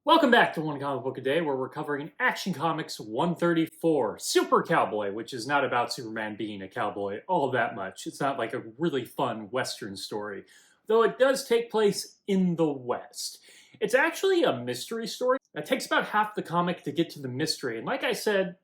Welcome back to One Comic Book a Day, where we're covering Action Comics 134, Super Cowboy, which is not about Superman being a cowboy all that much. It's not like a really fun Western story, though it does take place in the West. It's actually a mystery story. It takes about half the comic to get to the mystery, and like I said,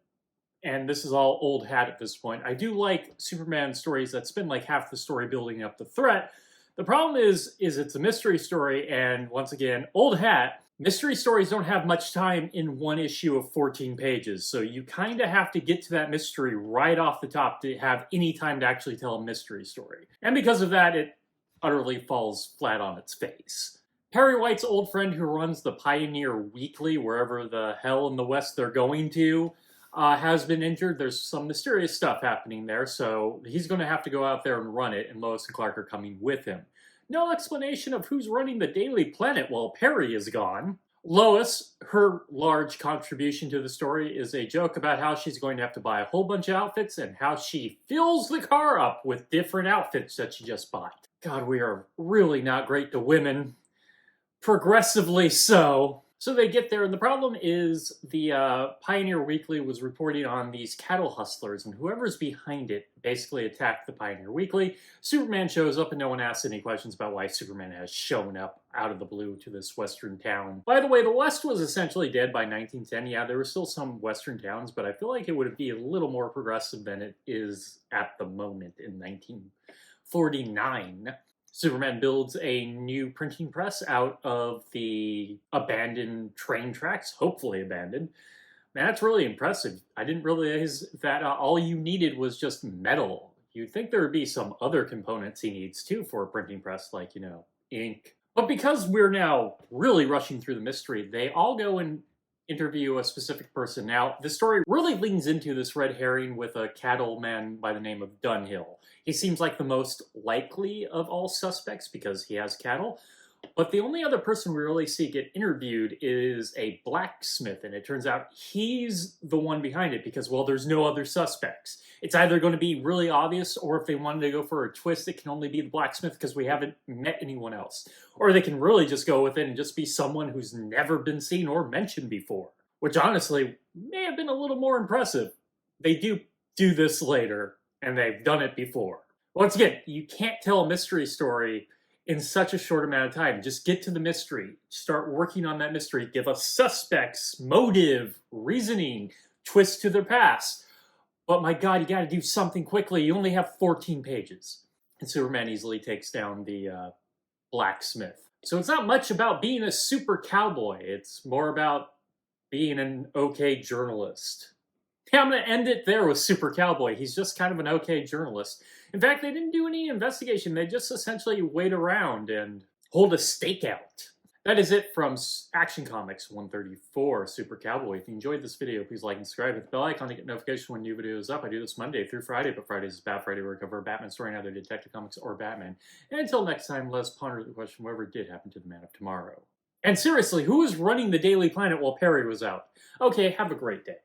and this is all old hat at this point, I do like Superman stories that spend like half the story building up the threat. The problem is it's a mystery story, and once again, old hat. Mystery stories don't have much time in one issue of 14 pages, so you kind of have to get to that mystery right off the top to have any time to actually tell a mystery story. And because of that, it utterly falls flat on its face. Perry White's old friend who runs the Pioneer Weekly, wherever the hell in the West they're going to, has been injured. There's some mysterious stuff happening there, so he's going to have to go out there and run it, and Lois and Clark are coming with him. No explanation of who's running the Daily Planet while Perry is gone. Lois, her large contribution to the story is a joke about how she's going to have to buy a whole bunch of outfits and how she fills the car up with different outfits that she just bought. God, we are really not great to women. Progressively so. So they get there, and the problem is the Pioneer Weekly was reporting on these cattle hustlers, and whoever's behind it basically attacked the Pioneer Weekly. Superman shows up, and no one asks any questions about why Superman has shown up out of the blue to this western town. By the way, the West was essentially dead by 1910. Yeah, there were still some western towns, but I feel like it would be a little more progressive than it is at the moment in 1949. Superman builds a new printing press out of the abandoned train tracks, hopefully abandoned. Man, that's really impressive. I didn't realize that all you needed was just metal. You'd think there would be some other components he needs too for a printing press, like, ink. But because we're now really rushing through the mystery, they all go and interview a specific person. Now, the story really leans into this red herring with a cattleman by the name of Dunhill. He seems like the most likely of all suspects because he has cattle, but the only other person we really see get interviewed is a blacksmith, and it turns out he's the one behind it because, well, there's no other suspects. It's either going to be really obvious, or if they wanted to go for a twist, it can only be the blacksmith because we haven't met anyone else. Or they can really just go with it and just be someone who's never been seen or mentioned before, which honestly may have been a little more impressive. They do this later, and they've done it before. Once again, you can't tell a mystery story in such a short amount of time. Just get to the mystery. Start working on that mystery. Give us suspects, motive, reasoning, twist to their past. But my God, you got to do something quickly. You only have 14 pages. And Superman easily takes down the blacksmith. So it's not much about being a super cowboy. It's more about being an okay journalist. Yeah, I'm going to end it there with Super Cowboy. He's just kind of an okay journalist. In fact, they didn't do any investigation. They just essentially wait around and hold a stakeout. That is it from Action Comics 134, Super Cowboy. If you enjoyed this video, please like and subscribe. Hit the bell icon to get notifications when new videos up. I do this Monday through Friday, but Fridays is Bat Friday, where I cover a Batman story in either Detective Comics or Batman. And until next time, let's ponder the question, whatever did happen to the Man of Tomorrow. And seriously, who was running the Daily Planet while Perry was out? Okay, have a great day.